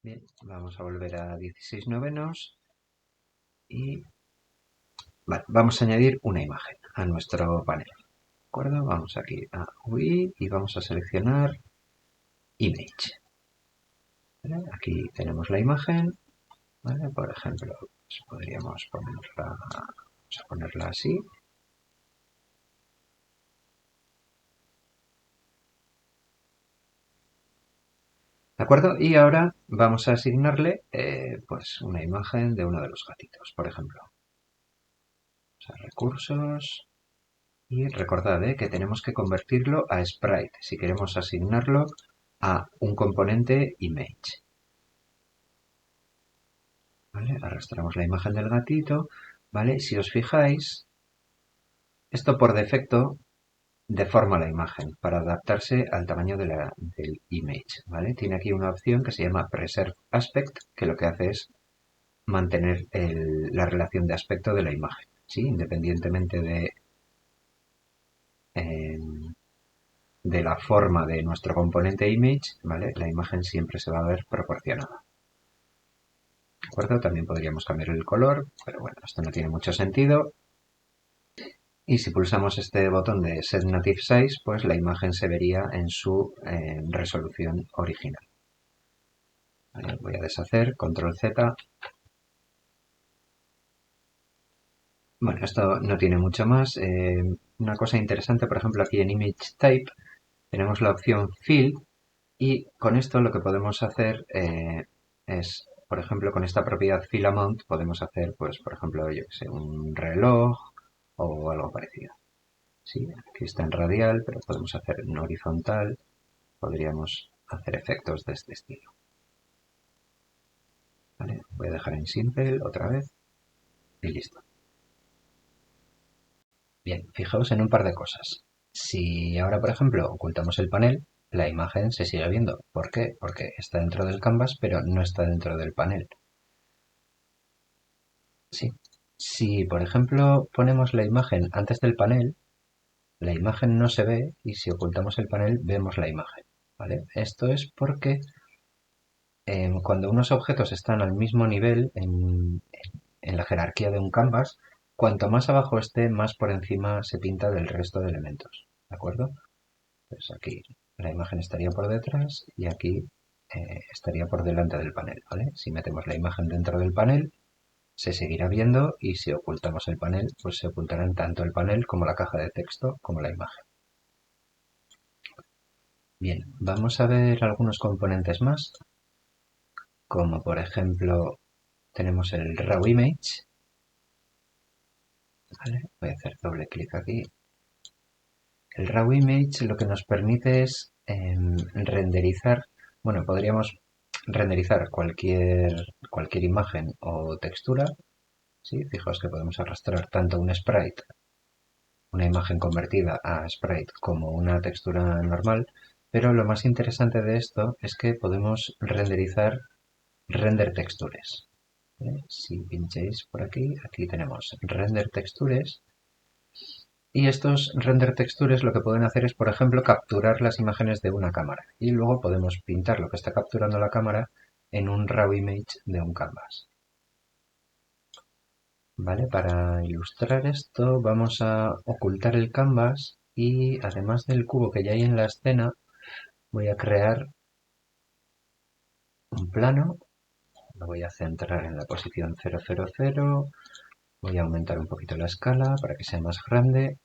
Bien, vamos a volver a 16 novenos y vale, vamos a añadir una imagen a nuestro panel. ¿De acuerdo? Vamos aquí a UI y vamos a seleccionar Image. ¿Vale? Aquí tenemos la imagen. ¿Vale? Por ejemplo, pues podríamos vamos a ponerla así. ¿De acuerdo? Y ahora vamos a asignarle pues una imagen de uno de los gatitos, por ejemplo. O sea, recursos. Y recordad que tenemos que convertirlo a sprite si queremos asignarlo a un componente image. ¿Vale? Arrastramos la imagen del gatito. ¿Vale? Si os fijáis, esto por defecto deforma la imagen para adaptarse al tamaño del image. ¿Vale? Tiene aquí una opción que se llama Preserve Aspect, que lo que hace es mantener la relación de aspecto de la imagen. ¿Sí? Independientemente de la forma de nuestro componente image, ¿vale? La imagen siempre se va a ver proporcionada. ¿De acuerdo? También podríamos cambiar el color, pero bueno, esto no tiene mucho sentido. Y si pulsamos este botón de Set Native Size, pues la imagen se vería en su resolución original. Vale, voy a deshacer, Control Z. Bueno, esto no tiene mucho más. Una cosa interesante, por ejemplo, aquí en Image Type tenemos la opción Fill y con esto lo que podemos hacer es, por ejemplo, con esta propiedad Fill Amount podemos hacer, pues, por ejemplo, yo que sé, un reloj o algo parecido. Sí, aquí está en radial, pero podemos hacer en horizontal. Podríamos hacer efectos de este estilo. ¿Vale? Voy a dejar en simple otra vez y listo. Bien, fijaos en un par de cosas. Si ahora, por ejemplo, ocultamos el panel, la imagen se sigue viendo. ¿Por qué? Porque está dentro del canvas, pero no está dentro del panel. Sí. Si, por ejemplo, ponemos la imagen antes del panel, la imagen no se ve y si ocultamos el panel vemos la imagen. ¿Vale? Esto es porque cuando unos objetos están al mismo nivel en la jerarquía de un canvas, cuanto más abajo esté, más por encima se pinta del resto de elementos. ¿De acuerdo? Pues aquí la imagen estaría por detrás y aquí estaría por delante del panel. ¿Vale? Si metemos la imagen dentro del panel, se seguirá viendo y si ocultamos el panel, pues se ocultarán tanto el panel como la caja de texto como la imagen. Bien, vamos a ver algunos componentes más, como por ejemplo tenemos el raw image. ¿Vale? Voy a hacer doble clic aquí. El raw image lo que nos permite es renderizar, bueno, podríamos renderizar cualquier imagen o textura. ¿Sí? Fijaos que podemos arrastrar tanto un sprite, una imagen convertida a sprite, como una textura normal, pero lo más interesante de esto es que podemos renderizar render textures. Si pincháis por aquí, aquí tenemos render textures. Y estos render textures lo que pueden hacer es, por ejemplo, capturar las imágenes de una cámara. Y luego podemos pintar lo que está capturando la cámara en un raw image de un canvas. ¿Vale? Para ilustrar esto vamos a ocultar el canvas y además del cubo que ya hay en la escena, voy a crear un plano. Lo voy a centrar en la posición 000. Voy a aumentar un poquito la escala para que sea más grande.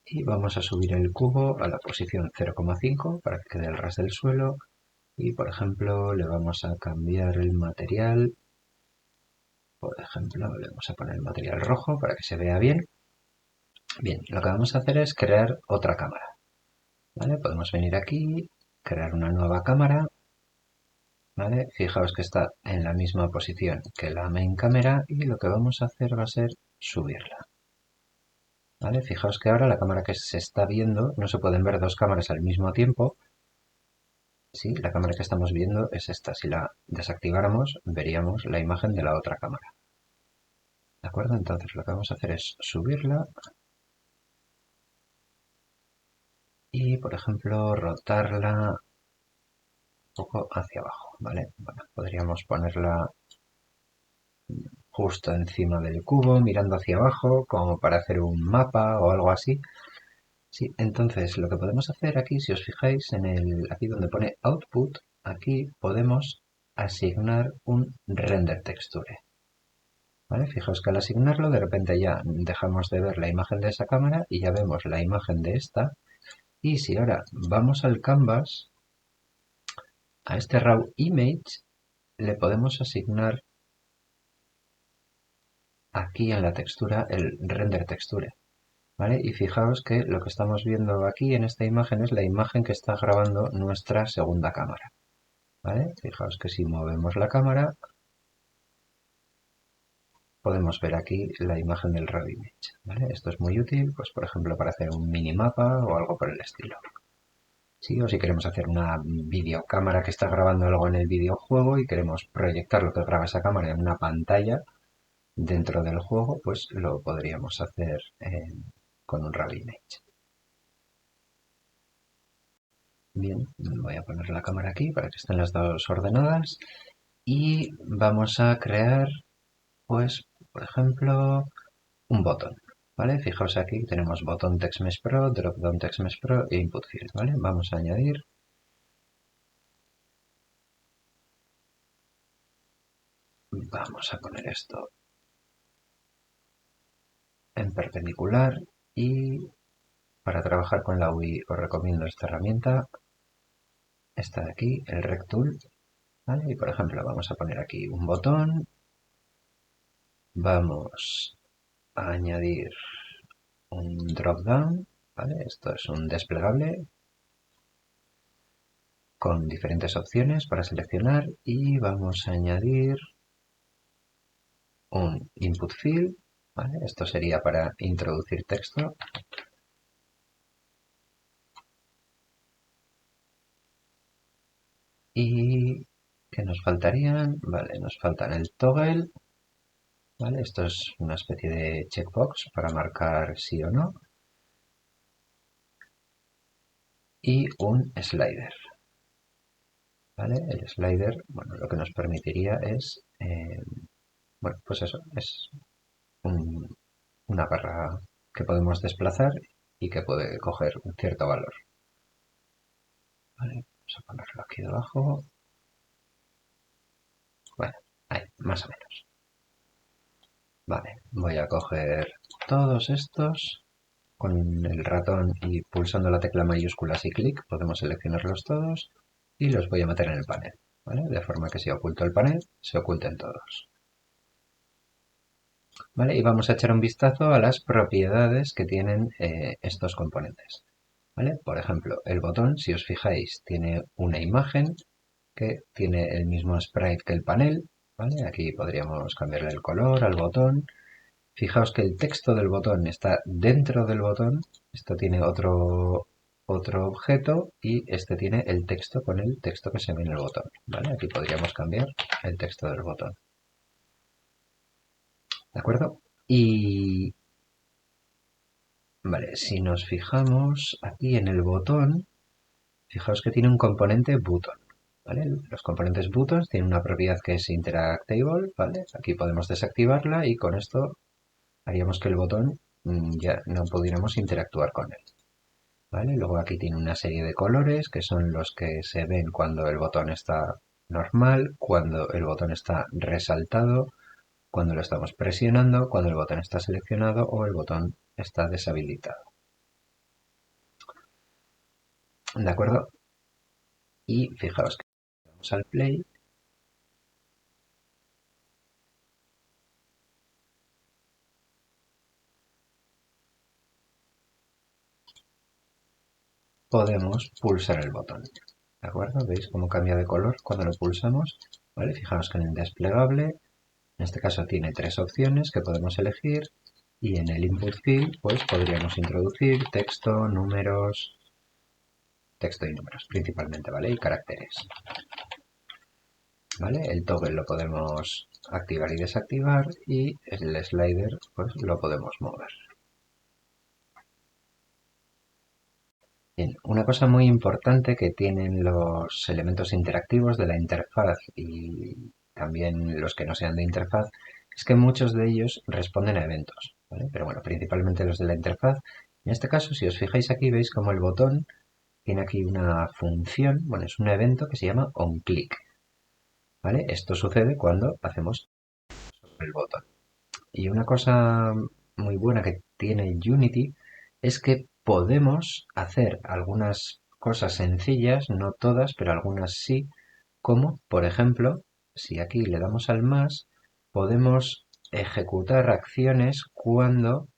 Y vamos a subir el cubo a la posición 0,5 para que quede al ras del suelo. Y por ejemplo le vamos a cambiar el material. Por ejemplo le vamos a poner el material rojo para que se vea bien. Bien, lo que vamos a hacer es crear otra cámara. ¿Vale? Podemos venir aquí, crear una nueva cámara. ¿Vale? Fijaos que está en la misma posición que la main cámara y lo que vamos a hacer va a ser subirla. ¿Vale? Fijaos que ahora la cámara que se está viendo, no se pueden ver dos cámaras al mismo tiempo. Sí, la cámara que estamos viendo es esta. Si la desactiváramos, veríamos la imagen de la otra cámara. ¿De acuerdo? Entonces lo que vamos a hacer es subirla y, por ejemplo, rotarla un poco hacia abajo. ¿vale? Bueno, podríamos ponerla justo encima del cubo, mirando hacia abajo, como para hacer un mapa o algo así. Sí, entonces lo que podemos hacer aquí, si os fijáis en aquí donde pone Output, aquí podemos asignar un render texture. ¿Vale? Fijaos que al asignarlo de repente ya dejamos de ver la imagen de esa cámara y ya vemos la imagen de esta. Y si ahora vamos al canvas, a este raw image le podemos asignar aquí en la textura el render texture. ¿Vale? Y fijaos que lo que estamos viendo aquí en esta imagen es la imagen que está grabando nuestra segunda cámara. ¿Vale? Fijaos que si movemos la cámara podemos ver aquí la imagen del raw image. ¿Vale? Esto es muy útil, pues por ejemplo para hacer un minimapa o algo por el estilo. ¿Sí? O si queremos hacer una videocámara que está grabando algo en el videojuego y queremos proyectar lo que graba esa cámara en una pantalla dentro del juego, pues lo podríamos hacer con un raw image. Bien, voy a poner la cámara aquí para que estén las dos ordenadas y vamos a crear, pues, por ejemplo, un botón, ¿vale? Fijaos aquí tenemos botón TextMesh Pro, Dropdown TextMesh Pro e Input Field, ¿vale? Vamos a añadir, vamos a poner esto en perpendicular y para trabajar con la UI os recomiendo esta herramienta, esta de aquí, el Rectool, ¿vale? Y por ejemplo vamos a poner aquí un botón, vamos a añadir un drop-down, ¿vale? Esto es un desplegable con diferentes opciones para seleccionar y vamos a añadir un input field, ¿vale? Esto sería para introducir texto. Y ¿qué nos faltarían? Vale, nos faltan el toggle, ¿vale? Esto es una especie de checkbox para marcar sí o no. Y un slider, ¿vale? El slider, bueno, lo que nos permitiría es, bueno, pues eso, es una barra que podemos desplazar y que puede coger un cierto valor. Vale, vamos a ponerlo aquí debajo. Bueno, ahí, más o menos. Vale, voy a coger todos estos con el ratón y pulsando la tecla mayúscula y clic podemos seleccionarlos todos y los voy a meter en el panel, ¿vale? De forma que si oculto el panel, se oculten todos. ¿Vale? Y vamos a echar un vistazo a las propiedades que tienen estos componentes. ¿Vale? Por ejemplo, el botón, si os fijáis, tiene una imagen que tiene el mismo sprite que el panel. ¿Vale? Aquí podríamos cambiarle el color al botón. Fijaos que el texto del botón está dentro del botón. Esto tiene otro objeto y este tiene el texto con el texto que se ve en el botón. ¿Vale? Aquí podríamos cambiar el texto del botón. ¿De acuerdo? Y vale, si nos fijamos aquí en el botón, fijaos que tiene un componente button, ¿vale? Los componentes buttons tienen una propiedad que es interactable, ¿vale? Aquí podemos desactivarla y con esto haríamos que el botón ya no pudiéramos interactuar con él, ¿vale? Luego aquí tiene una serie de colores que son los que se ven cuando el botón está normal, cuando el botón está resaltado, cuando lo estamos presionando, cuando el botón está seleccionado o el botón está deshabilitado. ¿De acuerdo? Y fijaos que vamos al play. Podemos pulsar el botón. ¿De acuerdo? ¿Veis cómo cambia de color cuando lo pulsamos? ¿Vale? Fijaos que en el desplegable, en este caso tiene tres opciones que podemos elegir y en el input field pues podríamos introducir texto, números, texto y números principalmente, ¿vale? Y caracteres. ¿Vale? El toggle lo podemos activar y desactivar y el slider pues lo podemos mover. Bien, una cosa muy importante que tienen los elementos interactivos de la interfaz y también los que no sean de interfaz es que muchos de ellos responden a eventos, ¿vale? Pero bueno, principalmente los de la interfaz. En este caso, si os fijáis aquí, veis como el botón tiene aquí una función, bueno, es un evento que se llama onClick, ¿vale? Esto sucede cuando hacemos sobre el botón. Y una cosa muy buena que tiene Unity es que podemos hacer algunas cosas sencillas, no todas, pero algunas sí, como por ejemplo, si aquí le damos al más, podemos ejecutar acciones cuando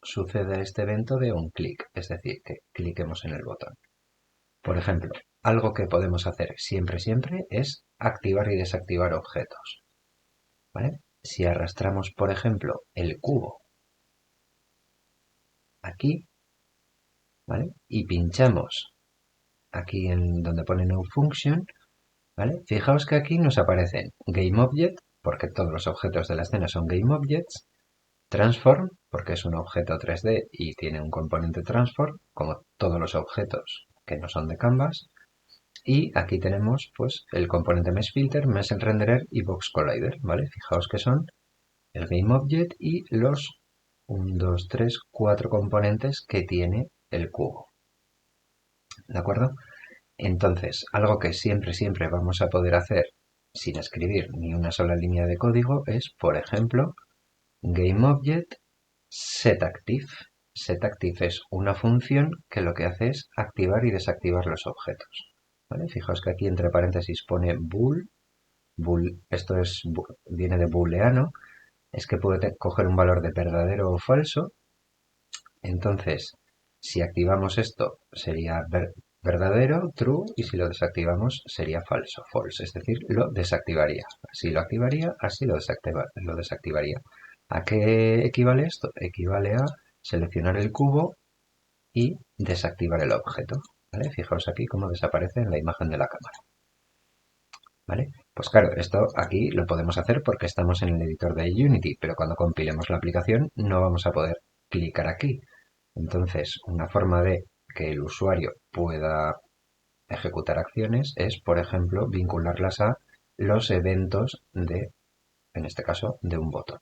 suceda este evento de un clic, es decir, que cliquemos en el botón. Por ejemplo, algo que podemos hacer siempre, siempre es activar y desactivar objetos, ¿vale? Si arrastramos, por ejemplo, el cubo aquí, ¿vale? Y pinchamos aquí en donde pone No Function, ¿vale? Fijaos que aquí nos aparecen GameObject, porque todos los objetos de la escena son GameObjects, Transform, porque es un objeto 3D y tiene un componente Transform, como todos los objetos que no son de Canvas, y aquí tenemos pues el componente MeshFilter, MeshRenderer y BoxCollider, ¿vale? Fijaos que son el GameObject y los 1, 2, 3, 4 componentes que tiene el cubo, ¿de acuerdo? Entonces, algo que siempre, siempre vamos a poder hacer sin escribir ni una sola línea de código es, por ejemplo, GameObject setActive. SetActive es una función que lo que hace es activar y desactivar los objetos, ¿vale? Fijaos que aquí entre paréntesis pone bool. Bool, esto es, viene de booleano, es que puede coger un valor de verdadero o falso. Entonces, si activamos esto sería verdadero, true, y si lo desactivamos sería falso, false, es decir, lo desactivaría. Así lo activaría, así lo desactivaría. ¿A qué equivale esto? Equivale a seleccionar el cubo y desactivar el objeto, ¿vale? Fijaos aquí cómo desaparece en la imagen de la cámara, ¿vale? Pues claro, esto aquí lo podemos hacer porque estamos en el editor de Unity, pero cuando compilemos la aplicación no vamos a poder clicar aquí. Entonces, una forma de que el usuario pueda ejecutar acciones es, por ejemplo, vincularlas a los eventos de, en este caso, de un botón.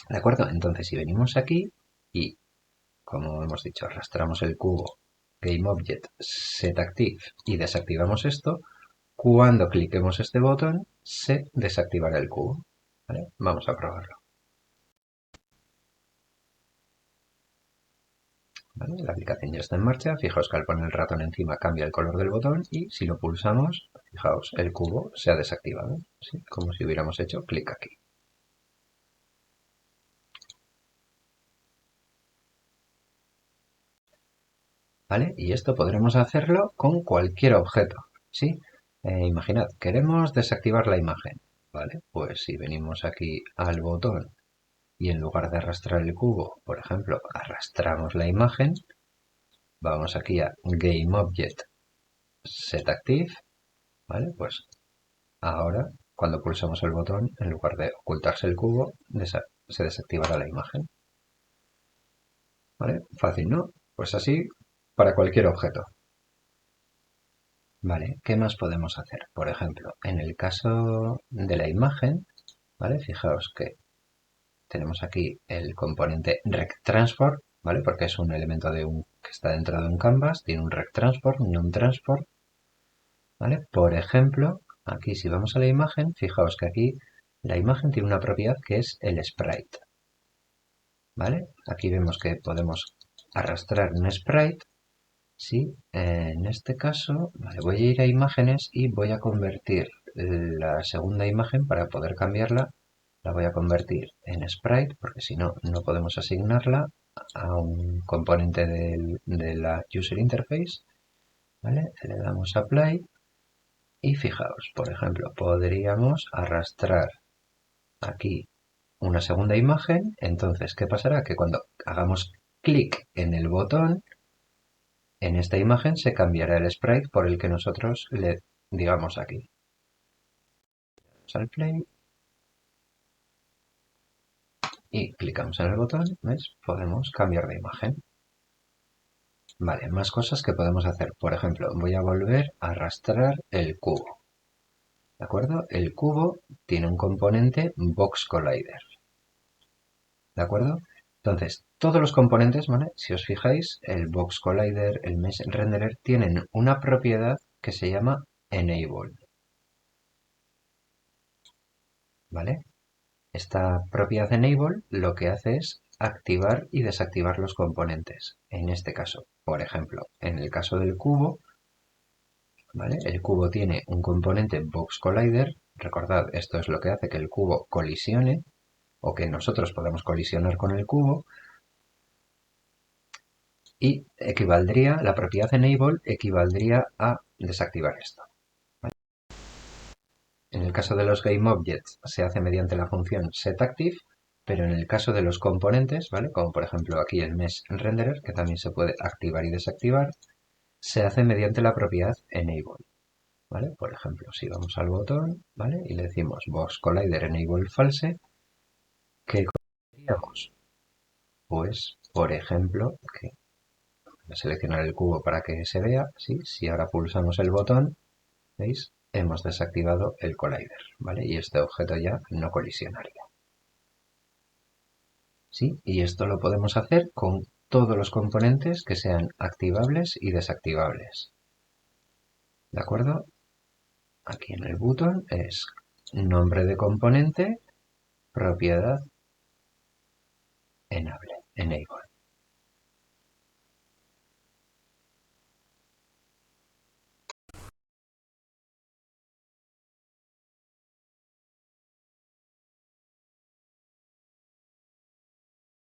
¿De acuerdo? Entonces, si venimos aquí y, como hemos dicho, arrastramos el cubo GameObject setActive y desactivamos esto, cuando cliquemos este botón se desactivará el cubo, ¿vale? Vamos a probarlo, ¿vale? La aplicación ya está en marcha. Fijaos que al poner el ratón encima cambia el color del botón y si lo pulsamos, fijaos, el cubo se ha desactivado, ¿sí? Como si hubiéramos hecho clic aquí. ¿Vale? Y esto podremos hacerlo con cualquier objeto, ¿sí? Imaginad, queremos desactivar la imagen, ¿vale? Pues si venimos aquí al botón y en lugar de arrastrar el cubo, por ejemplo, arrastramos la imagen, vamos aquí a GameObject setActive, ¿vale? Pues ahora, cuando pulsamos el botón, en lugar de ocultarse el cubo, se desactivará la imagen, ¿vale? Fácil, ¿no? Pues así para cualquier objeto. Vale, ¿qué más podemos hacer? Por ejemplo, en el caso de la imagen, ¿vale? Fijaos que tenemos aquí el componente rectTransform, ¿vale? Porque es un elemento que está dentro de un canvas, tiene un rectTransform, un nonTransform, ¿vale? Por ejemplo, aquí si vamos a la imagen, fijaos que aquí la imagen tiene una propiedad que es el sprite, ¿vale? Aquí vemos que podemos arrastrar un sprite. Sí, en este caso, vale, voy a ir a imágenes y voy a convertir la segunda imagen para poder cambiarla. La voy a convertir en sprite porque si no, no podemos asignarla a un componente de la user interface. ¿Vale? Le damos apply y fijaos, por ejemplo, podríamos arrastrar aquí una segunda imagen. Entonces, ¿qué pasará? Que cuando hagamos clic en el botón, en esta imagen se cambiará el sprite por el que nosotros le digamos aquí. Vamos al play y clicamos en el botón, ¿ves? Podemos cambiar de imagen. Vale, más cosas que podemos hacer. Por ejemplo, voy a volver a arrastrar el cubo. ¿De acuerdo? El cubo tiene un componente Box Collider. ¿De acuerdo? Entonces, todos los componentes, ¿vale? Si os fijáis, el Box Collider, el Mesh Renderer, tienen una propiedad que se llama Enable. ¿Vale? Esta propiedad Enable lo que hace es activar y desactivar los componentes. En este caso, por ejemplo, en el caso del cubo, ¿vale? El cubo tiene un componente Box Collider. Recordad, esto es lo que hace que el cubo colisione o que nosotros podamos colisionar con el cubo. Y la propiedad enable equivaldría a desactivar esto. ¿Vale? En el caso de los GameObjects se hace mediante la función setActive, pero en el caso de los componentes, ¿vale? Como por ejemplo aquí el Mesh Renderer, que también se puede activar y desactivar, se hace mediante la propiedad enable. ¿Vale? Por ejemplo, si vamos al botón, ¿vale? Y le decimos Box Collider Enable False, ¿qué conseguiríamos? Pues, por ejemplo, que voy a seleccionar el cubo para que se vea, ¿sí? Si ahora pulsamos el botón, ¿veis? Hemos desactivado el collider, ¿vale? Y este objeto ya no colisionaría. ¿Sí? Y esto lo podemos hacer con todos los componentes que sean activables y desactivables. ¿De acuerdo? Aquí en el botón es nombre de componente, propiedad enable.